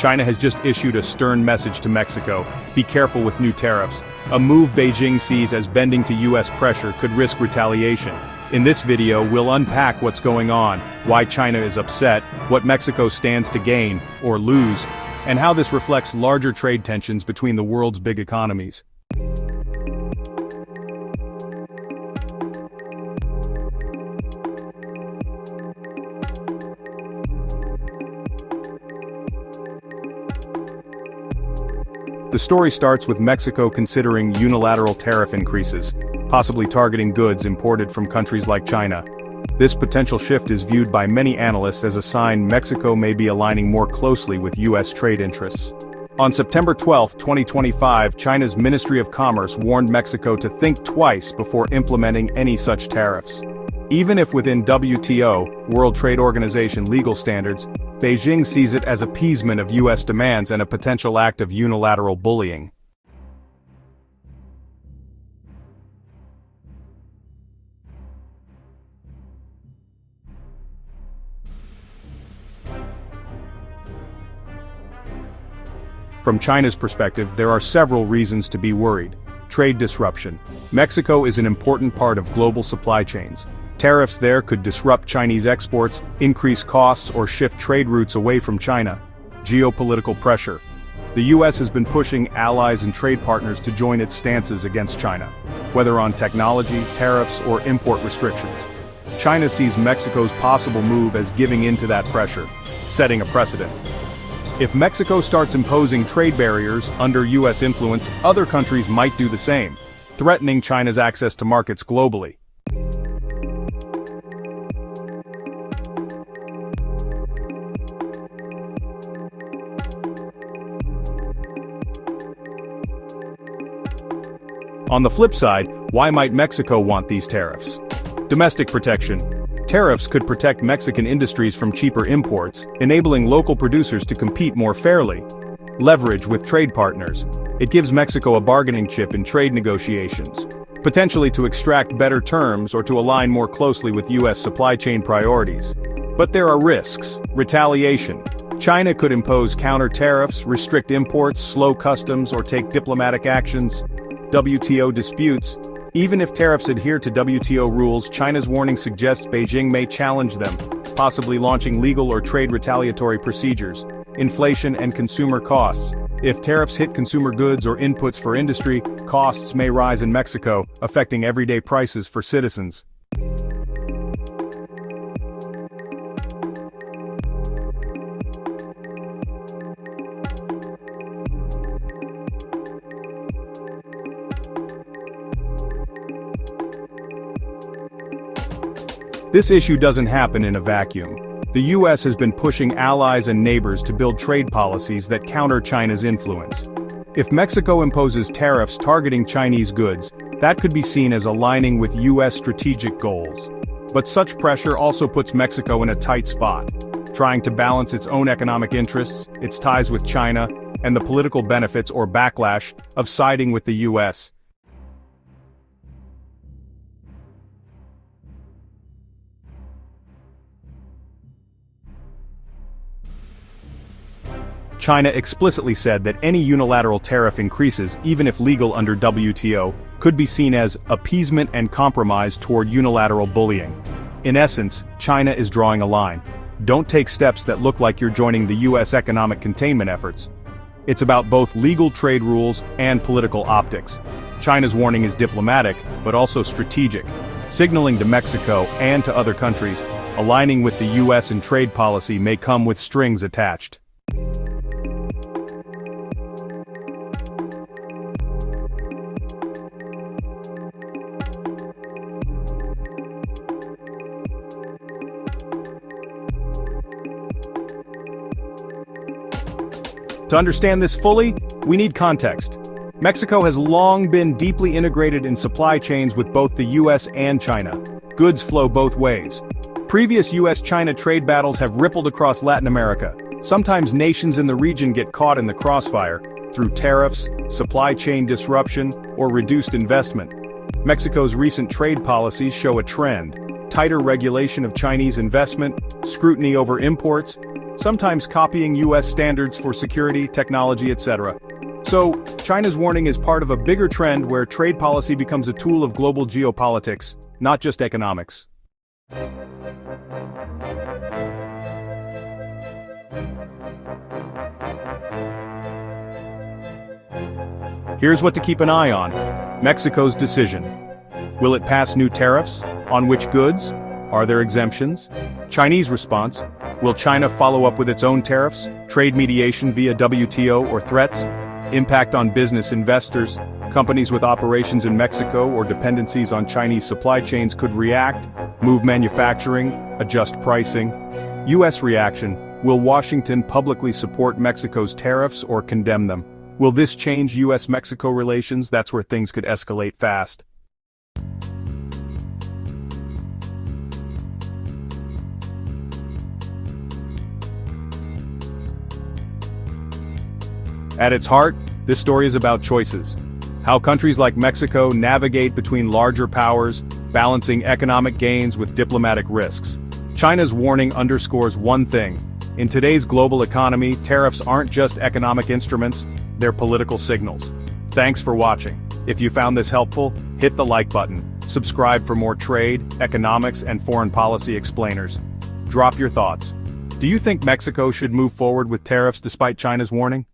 China has just issued a stern message to Mexico: be careful with new tariffs. A move Beijing sees as bending to US pressure could risk retaliation. In this video, we'll unpack what's going on, why China is upset, what Mexico stands to gain, or lose, and how this reflects larger trade tensions between the world's big economies. The story starts with Mexico considering unilateral tariff increases, possibly targeting goods imported from countries like China. This potential shift is viewed by many analysts as a sign Mexico may be aligning more closely with US trade interests. On September 12, 2025, China's Ministry of Commerce warned Mexico to think twice before implementing any such tariffs. Even if within WTO, World Trade Organization legal standards, Beijing sees it as appeasement of US demands and a potential act of unilateral bullying. From China's perspective, there are several reasons to be worried. Trade disruption. Mexico is an important part of global supply chains. Tariffs there could disrupt Chinese exports, increase costs, or shift trade routes away from China. Geopolitical pressure. The US has been pushing allies and trade partners to join its stances against China, whether on technology, tariffs, or import restrictions. China sees Mexico's possible move as giving in to that pressure, setting a precedent. If Mexico starts imposing trade barriers under US influence, other countries might do the same, threatening China's access to markets globally. On the flip side, why might Mexico want these tariffs? Domestic protection. Tariffs could protect Mexican industries from cheaper imports, enabling local producers to compete more fairly. Leverage with trade partners. It gives Mexico a bargaining chip in trade negotiations, potentially to extract better terms or to align more closely with US supply chain priorities. But there are risks. Retaliation. China could impose counter tariffs, restrict imports, slow customs, or take diplomatic actions. WTO disputes. Even if tariffs adhere to WTO rules, China's warning suggests Beijing may challenge them, possibly launching legal or trade retaliatory procedures. Inflation and consumer costs. If tariffs hit consumer goods or inputs for industry, costs may rise in Mexico, affecting everyday prices for citizens. This issue doesn't happen in a vacuum. The US has been pushing allies and neighbors to build trade policies that counter China's influence. If Mexico imposes tariffs targeting Chinese goods, that could be seen as aligning with US strategic goals. But such pressure also puts Mexico in a tight spot, trying to balance its own economic interests, its ties with China, and the political benefits or backlash of siding with the US. China explicitly said that any unilateral tariff increases, even if legal under WTO, could be seen as appeasement and compromise toward unilateral bullying. In essence, China is drawing a line. Don't take steps that look like you're joining the US economic containment efforts. It's about both legal trade rules and political optics. China's warning is diplomatic, but also strategic, signaling to Mexico and to other countries, aligning with the US in trade policy may come with strings attached. To understand this fully, we need context. Mexico has long been deeply integrated in supply chains with both the US and China. Goods flow both ways. Previous US-China trade battles have rippled across Latin America. Sometimes nations in the region get caught in the crossfire through tariffs, supply chain disruption, or reduced investment. Mexico's recent trade policies show a trend: tighter regulation of Chinese investment, scrutiny over imports, sometimes copying US standards for security, technology, etc. So, China's warning is part of a bigger trend where trade policy becomes a tool of global geopolitics, not just economics. Here's what to keep an eye on. Mexico's decision. Will it pass new tariffs? On which goods? Are there exemptions? Chinese response. Will China follow up with its own tariffs? Trade mediation via WTO or threats? Impact on business investors. Companies with operations in Mexico or dependencies on Chinese supply chains could react, move manufacturing, adjust pricing. US reaction. Will Washington publicly support Mexico's tariffs or condemn them? Will this change US-Mexico relations? That's where things could escalate fast. At its heart, this story is about choices. How countries like Mexico navigate between larger powers, balancing economic gains with diplomatic risks. China's warning underscores one thing. In today's global economy, tariffs aren't just economic instruments, they're political signals. Thanks for watching. If you found this helpful, hit the like button, subscribe for more trade, economics, and foreign policy explainers. Drop your thoughts. Do you think Mexico should move forward with tariffs despite China's warning?